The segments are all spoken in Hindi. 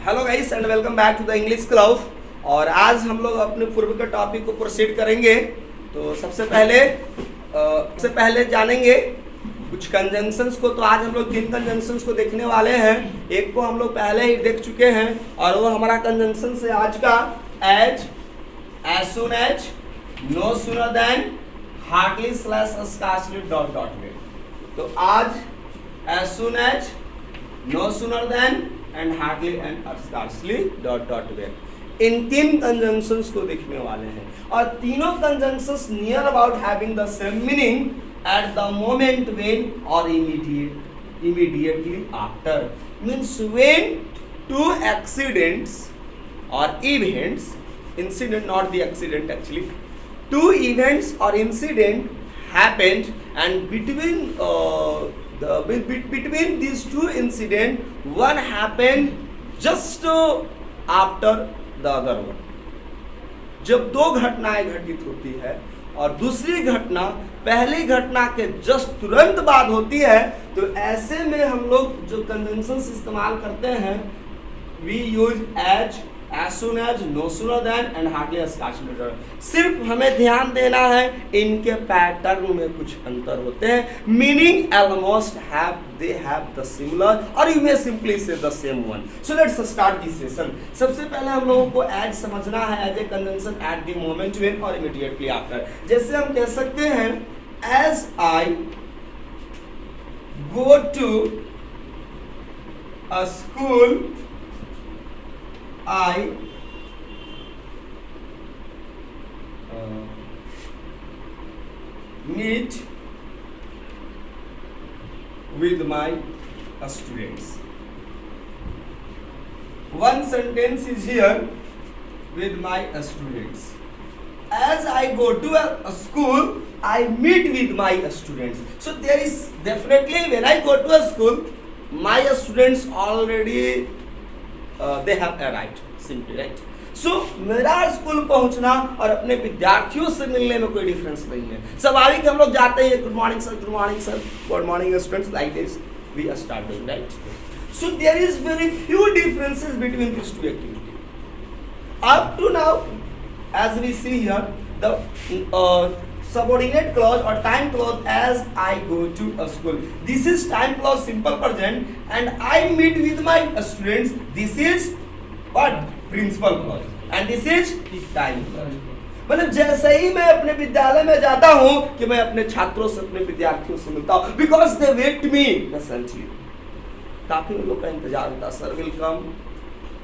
Hello guys and welcome back to the English club. और आज हम लोग अपने पूर्व के टॉपिक को प्रोसीड करेंगे। तो सबसे पहले जानेंगे कुछ कंजंक्शंस को। तो आज हम लोग 3 कंजंक्शंस को देखने वाले हैं। एक को हम लोग पहले ही देख चुके हैं और वो हमारा कंजंक्शन है आज का as soon as, no sooner than, hardly slash scarcely dot dot में। तो आज as soon as, no sooner than and hardly and scarcely dot dot where. इन 3 कंजंक्शंस को देखने वाले हैं और तीनों conjunctions near about having the same meaning at the moment when और immediately after। Means when 2 accidents or events, incident not the accident actually, 2 events or incident happened and between these 2 incidents one happened just after the other one। जब 2 घटनाएं घटित होती है और दूसरी घटना पहली घटना के जस्ट तुरंत बाद होती है, तो ऐसे में हम लोग जो कंजंक्शंस इस्तेमाल करते हैं we use as soon as, no sooner than and hardly scarcely dot. सिर्फ हमें ध्यान देना है इनके पैटर्न में कुछ अंतर होते हैं। Meaning almost they have the similar और you may simply say the same one. So let's start this session. सबसे पहले हम लोगों को एज समझना है as a conjunction at the moment when और इमीडिएटली आफ्टर। जैसे हम कह सकते हैं as I go to a school I meet with my students. One sentence is here with my students. As I go to a school, I meet with my students. So there is definitely when I go to a school, my students already they have arrived, simply right। So मेरा स्कूल पहुंचना और अपने विद्यार्थियों से मिलने में कोई डिफरेंस नहीं है। स्वाभाविक हम लोग जाते हैं good morning sir, good morning sir, good morning students, like this we are starting right. So there is very few differences between these 2 activities up to now। As we see here the subordinate clause or time clause as I go to a school, this is time clause simple present and I meet with my students, this is what principal clause and this is time clause। मतलब जैसे ही मैं अपने विद्यालय में जाता हूँ कि मैं अपने छात्रों से, अपने विद्यार्थियों से मिलता हूँ because they wait me patiently। काफी लोग का इंतजार होता है, sir will come,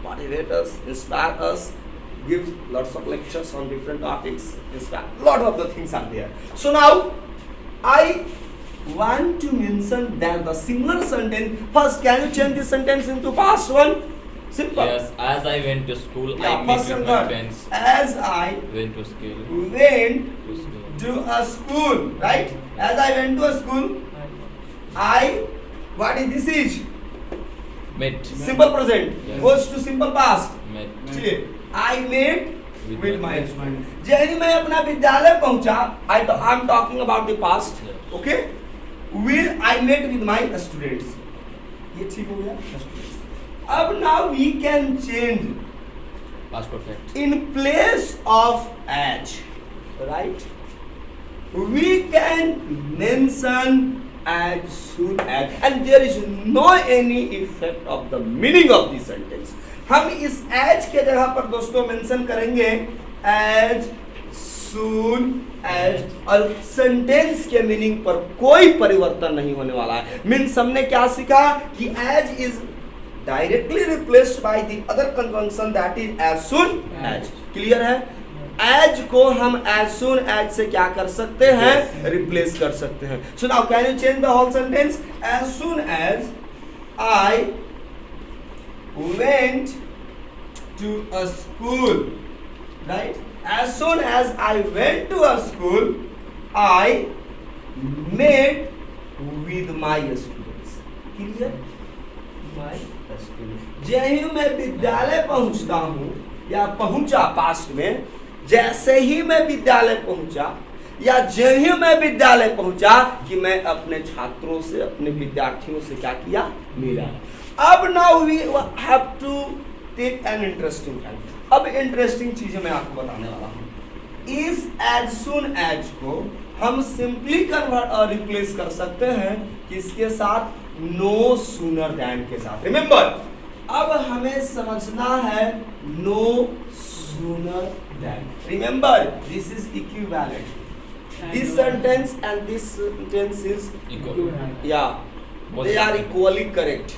motivate us, inspire us, give lots of lectures on different topics, inspire lot of the things are there। So now I want to mention that the similar sentence first, can you change this sentence into past one? Simple। Yes, as I went to school, yeah, I met with my friends. As I Went to school. to a school, right? As I went to a school, what is this is Met. simple present, Yes. goes to simple past। Met. चलिए I met with my friends. student। जैसे मैं अपना विद्यालय पहुंचा, I am talking about the past, Yes. okay? Will I met with my students। ये ठीक हो गया। अब now we can change Past perfect. in place of as, right? We can mention as soon as and there is no any effect of the meaning of the sentence। हम इस एज के जगह पर दोस्तों मेंशन करेंगे एज सून एज और सेंटेंस के मीनिंग पर कोई परिवर्तन नहीं होने वाला है। मीन्स हमने क्या सीखा कि as is directly replaced by the other conjunction that is as soon as. Clear है? एज को हम एज सून एज से क्या कर सकते हैं? रिप्लेस कर सकते हैं। So now can you change the whole sentence as soon as I went to a school, right? As soon as I went to a school, I met with my students। Clear? My students। जैसे ही मैं विद्यालय पहुंचता हूँ या पहुंचा पास्ट में, जैसे ही मैं विद्यालय पहुंचा या जब ही मैं विद्यालय पहुंचा कि मैं अपने छात्रों से, अपने विद्यार्थियों से क्या किया? मिला। अब now we have to take an interesting fact. अब इंटरेस्टिंग चीजें मैं आपको बताने वाला हूँ। इस एज सुन एज को हम सिंपली रिप्लेस कर सकते हैं किसके साथ? नो सूनर देन के साथ। रिमेंबर, अब हमें समझना है no sooner than. Remember, this is equivalent. This sentence and this sentence is Equal. yeah, Both they are equally correct.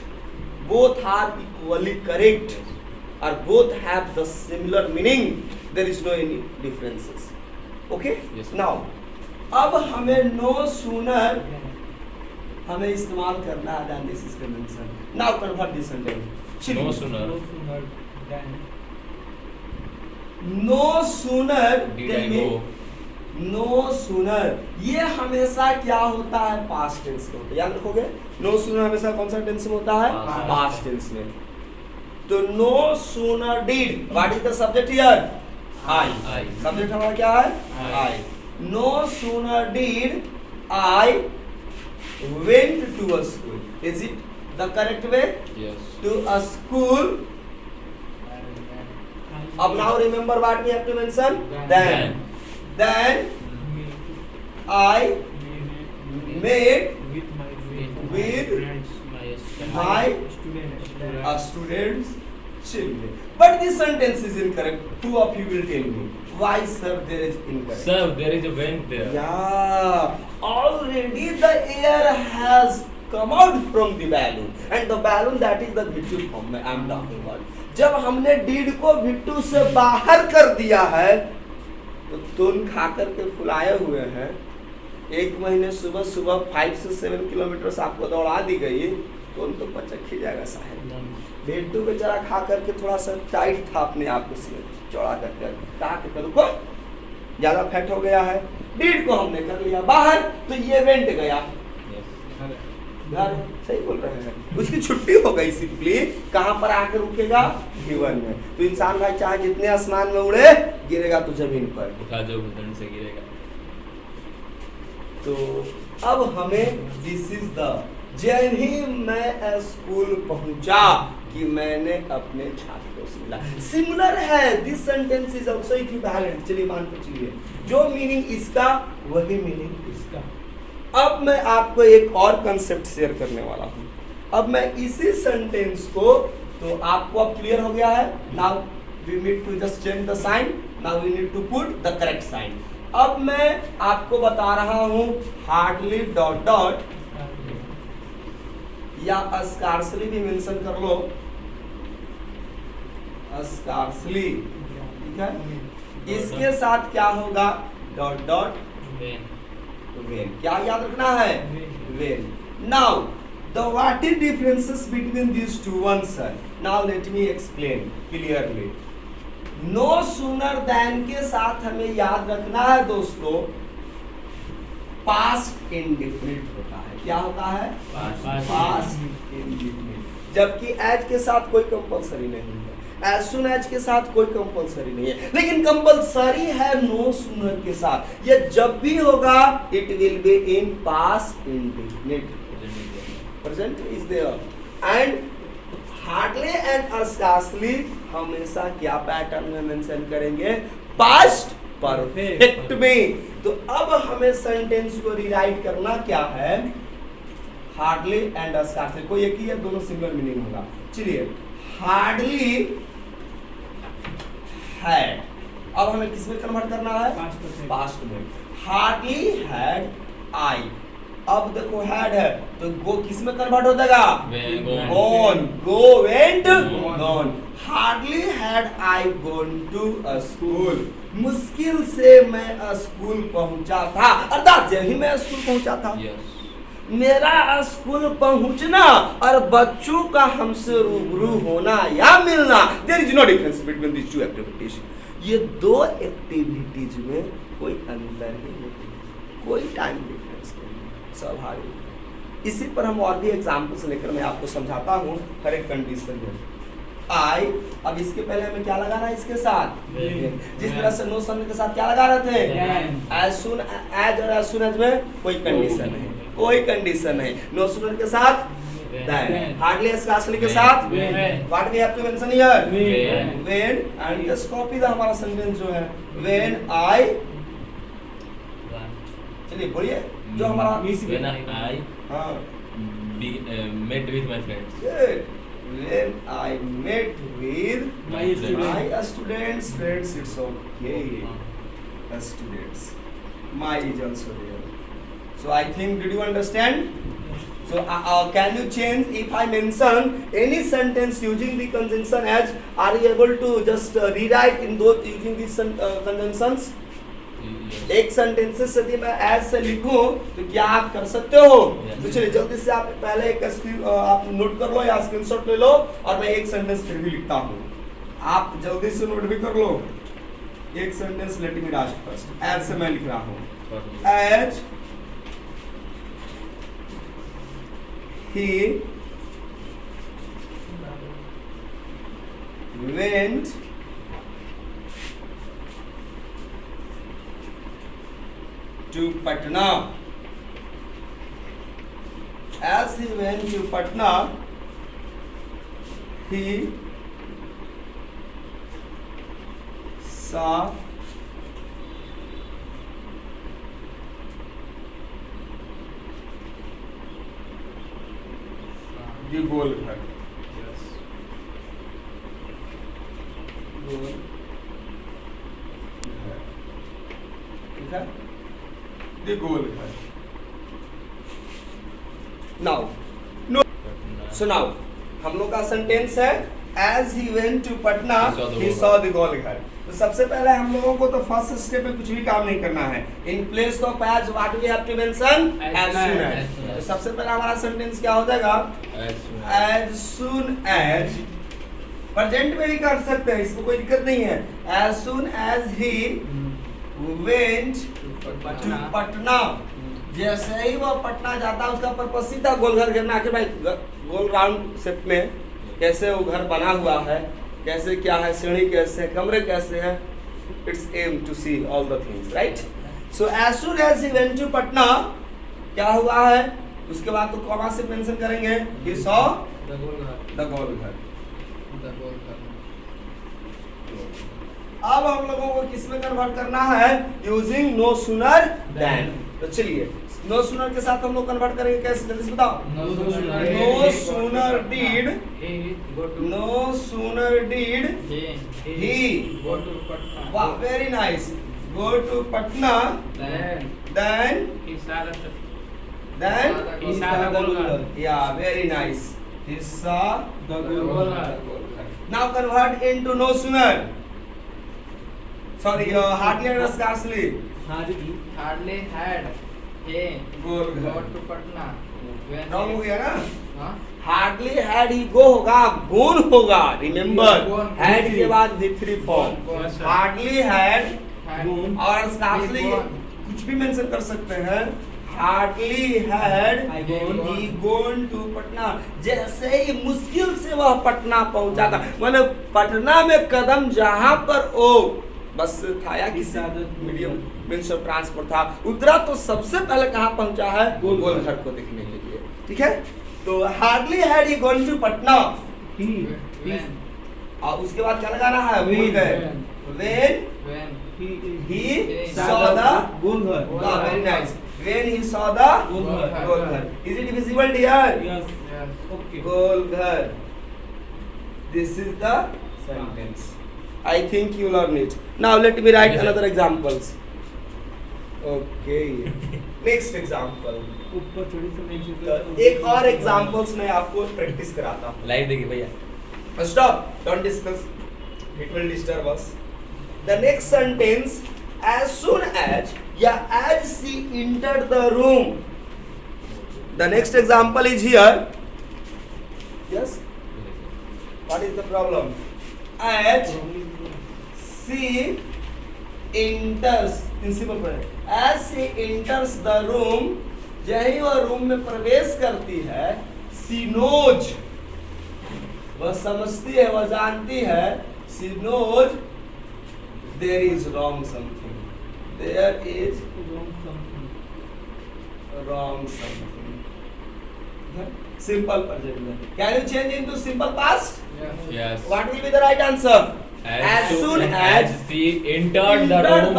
Both are equally correct, or both have the similar meaning. There is no any differences. Okay? Yes. Now, अब हमें no sooner हमें इस्तेमाल करना है than this is conjunction. Now convert this sentence. No sooner No sooner did tell I me. go. No sooner, ये हमेशा क्या होता है? पास्ट टेंस में होता है। याद रखोगे, नो सूनर हमेशा कौन सा टेंस में होता है? पास्ट टेंस में। तो no sooner did, what is the subject here? I. Subject हमारा क्या है? I. No sooner did I went to a school. Is it the correct way? Yes. To a school. अब now remember what we have to mention? Then Then I met with my students children. But this sentence is incorrect. Two of you will tell me why, sir, there is incorrect. Sir, there is a vent there. Yeah, already the air has come out from the balloon, and the balloon, that is the vittu form I am talking about. जब हमने did को vittu से बाहर कर दिया है तो तुम खा करके फुलाए हुए हैं। एक महीने सुबह सुबह 5 से 7 किलोमीटर से आपको दौड़ा दी गई तो उन तो बच्चा खिल जाएगा साहब। भेट्टू बेचारा खा करके थोड़ा सा टाइट था अपने आप को चौड़ा करके, कहा कि रुको ज्यादा फैट हो गया है। डीड को हमने कर लिया बाहर तो ये वेंट गया घर। सही बोल रहे हैं, उसकी छुट्टी हो गई सिंपली। कहां पर आकर रुकेगा? गिवन में। तो इंसान भाई चाहे जितने आसमान में उड़े, गिरेगा तो जमीन पर। उठा जो भूतन से गिरेगा। तो अब हमें दिस इज द, जैसे ही मैं स्कूल पहुंचा कि मैंने अपने छात्रों से मिला। सिमिलर है, this sentence is also equivalent. चलिए मान के चलिए, जो मीनिंग इसका वही मीनिंग इसका। अब मैं आपको एक और कंसेप्ट शेयर करने वाला हूं। अब मैं इसी सेंटेंस को, तो आपको अब क्लियर हो गया है। Now we need to just change the sign. Now we need to put the correct sign. अब मैं आपको बता रहा हूं हार्डली डॉट डॉट या स्कार्सली भी मेंशन कर लो, स्कार्सली, ठीक है। इसके साथ क्या होगा? Dot dot when. क्या याद रखना है? When. Now the what is differences between these two ones, sir? Now let me explain clearly. No sooner than के साथ हमें याद रखना है दोस्तों, पास्ट इंडेफिनिट होता है। क्या होता है? Past indefinite. जबकि एज के साथ कोई कंपलसरी नहीं है, एज सुन एज के साथ कोई कंपलसरी नहीं है, लेकिन कंपलसरी है नो सूनर के साथ। ये जब भी होगा it will be in past indefinite. Present is there. And hardly and scarcely हमेशा क्या पैटर्न में मेंशन करेंगे? पास्ट परफेक्ट में। तो अब हमें सेंटेंस को रीराइट करना क्या है? हार्डली एंड स्कार्सली, कोई एक ही है, दोनों सिमिलर मीनिंग होगा। चलिए, हार्डली हैड, अब हमें किस में कन्वर्ट करना है? पास्ट में। हार्डली हैड आई। अब देखो हैड है तो गो किस में कन्वर्ट हो जाएगा? Gone. Go went gone. Hardly had I gone to a school. मुश्किल से मैं स्कूल पहुंचा था, अर्थात जब ही मैं स्कूल पहुंचा था। मेरा स्कूल पहुंचना और बच्चों का हमसे रूबरू होना या मिलना, there is no difference between these two activities. ये दो एक्टिविटीज में कोई अंतर ही नहीं, कोई टाइम डिफरेंस नहीं, स्वाभाविक। इसी पर हम और भी एग्जांपल्स लेकर मैं आपको समझाता हूँ हर एक कंडीशन में। आई, अब इसके पहले हमें क्या लगाना है? इसके साथ जिस तरह से नो सन के साथ क्या लगा रहे थे? एज सुन एज, और एज सुन एज में कोई कंडीशन नहीं, कोई कंडीशन नहीं। नो सूनर के साथ Then. Hardly scarcely के साथ When. what we have to mention here? When. When and just copy the हमारा sentence जो है when I चलिए बोलिए जो हमारा When I हाँ met with my friends. good when I met with My my students friends it's okay students my is also there so I think did you understand so can you change if I mention any sentence using the conjunction as are you able to just rewrite in those using these conjunctions एक सेंटेंसेस यदि मैं एज से लिखूं तो क्या आप कर सकते हो Yes. तो चलिए जल्दी से आप पहले एक स्क्रीन आप नोट कर लो या स्क्रीनशॉट ले लो और मैं एक सेंटेंस फिर भी लिखता हूं आप जल्दी से नोट भी कर लो एक sentence let me write first as से मैं लिख रहा हूं as he went to Patna. As he went to Patna, he saw the Golghar. Golghar. ठीक है? The Golghar. Now, no. So now, हम लोग का सेंटेंस है as he went to Patna, he saw the Golghar. तो सबसे पहले हम लोगों को तो फर्स्ट स्टेप में कुछ भी काम नहीं करना है. In place of as, what we have to mention? As soon as. तो सबसे पहले हमारा सेंटेंस क्या हो जाएगा? As soon as. प्रेजेंट में भी कर सकते हैं, इसमें कोई दिक्कत नहीं है. As soon as he went to Patna. जैसे ही वो पटना जाता उसका पर्पस सीधा गोलघर घेरना के भाई गोल राउंड शेप में कैसे वो घर बना हुआ है, कैसे क्या है, सीढ़ी कैसे, कमरे कैसे हैं. It's aim to see all the things, right. So as soon as he went to Patna क्या हुआ है, उसके बाद तो कॉमा से मेंशन करेंगे ही सॉ द गोलघर. अब हम लोगों को किस में कन्वर्ट करना है? Using no sooner than. तो चलिए नो सूनर के साथ हम लोग कन्वर्ट करेंगे कैसे, जल्दी से बताओ. नो सूनर डिड ही वाह very nice go to Patna then yeah very nice he saw the Golghar. Now convert into no sooner. Sorry, hardly and scarcely. Hardly had he Golghar. got to Patna. Wrong हो गया ना? हाँ? Hardly had he go होगा, gone होगा. Remember, Gone. had के बाद V3 form. Gone, sir. Hardly had Had और scarcely He gone. कुछ भी मेंशन कर सकते हैं. Hardly had he gone to Patna. जैसे ही मुश्किल से वह पटना पहुंचा था, माने पटना में कदम जहां पर ओ बस था या किसी मीडियम मीन्स ऑफ ट्रांसपोर्ट था उतरा तो सबसे पहले कहाँ पहुंचा है? गोलघर को देखने के लिए. ठीक है, तो hardly had he gone to Patna when और उसके बाद क्या लगाना है? भूल गए. When when he saw the Golghar. very nice. When he saw the Golghar. Is it visible dear? Yes. Okay. Golghar. This is the sentence. I think you learn it. Now let me write another examples. Okay. Next example. ऊपर चढ़ी से नहीं एक और examples मैं आपको practice कराता हूँ. लाइव देखिए भैया. Stop. Don't discuss. It will disturb us. The next sentence. As soon as as she entered the room. The next example is here. Yes. What is the problem? As she enters, principal point. As she enters the room, जही वह रूम में प्रवेश करती है, she knows, वह समझती है, वह जानती है, she knows there is wrong something. There is wrong something. Simple present में. Can you change into simple past? Yes. What will be the right answer? As soon as she entered the room,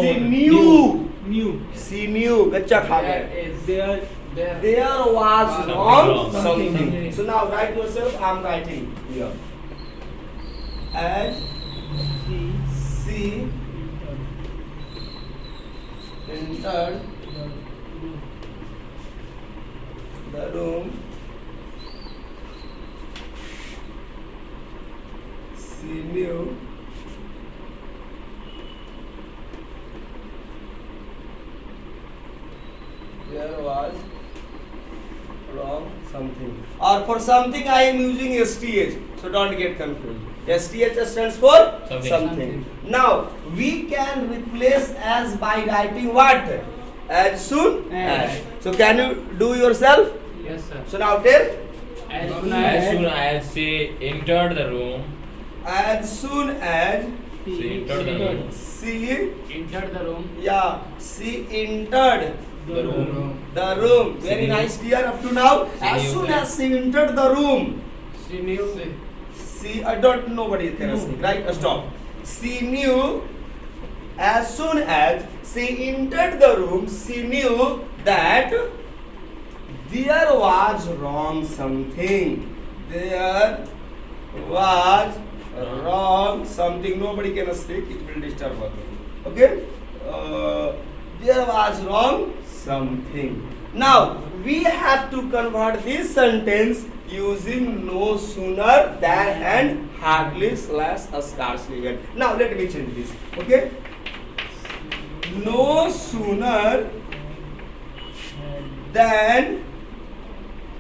she knew. She knew. Gaccha खा There गए. is There was Something wrong wrong. something. So now write yourself. I'm writing here. As she entered the room, she knew there was wrong something. Or for something I am using STH, so don't get confused. STH stands for Something. Now we can replace as by writing what? As soon As. So can you do yourself? Yes, sir. So now tell. As As soon as she entered the room, As soon as she entered the room. she entered the room. she entered The room. the room. Very She knew. nice, dear. Up to now, She as knew soon that. as she entered the room, She knew. she I don't nobody can No. speak, right? Stop. She knew as soon as she entered the room, she knew that there was wrong something. There was wrong something. Nobody can speak. It will disturb her. Okay. There was wrong something. Now we have to convert this sentence using no sooner than and hardly slash a scarcely when. Now let me change this. Okay. No sooner than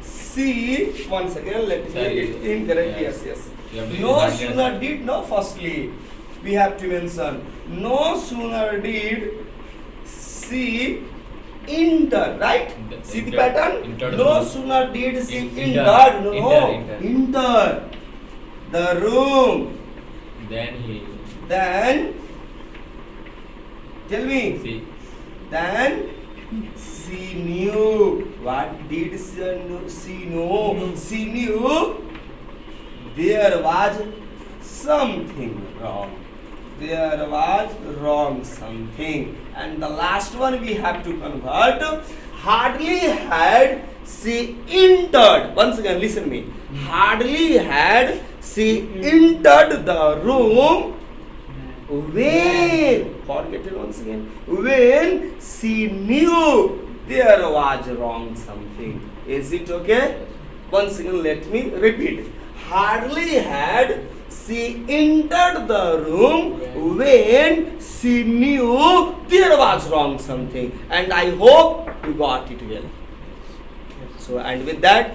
she. Once again, let me Sorry. it incorrect. Yes, You have yes. to No use hardly sooner as- did. No, firstly we have to mention. No sooner did she enter, right? The- See the entered- pattern? entered the No room. sooner did she Enter. entered. No, Enter. enter the room. Then he Then tell me. she Then she knew. What did she know? She knew there was something wrong. There was wrong something. And the last one we have to convert. Hardly had she entered. Once again, listen me. Hardly had she entered the room when, forget it once again, when she knew there was wrong something. Is it okay? Once again, let me repeat. Hardly had she entered the room when she knew there was wrong something. And I hope you got it well. So and with that,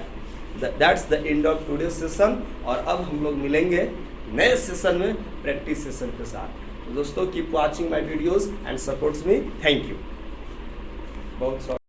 that's the end of today's session. और अब हम लोग मिलेंगे नए सेशन में प्रैक्टिस सेशन के साथ. तो दोस्तों keep watching my videos and supports me. Thank you. बहुत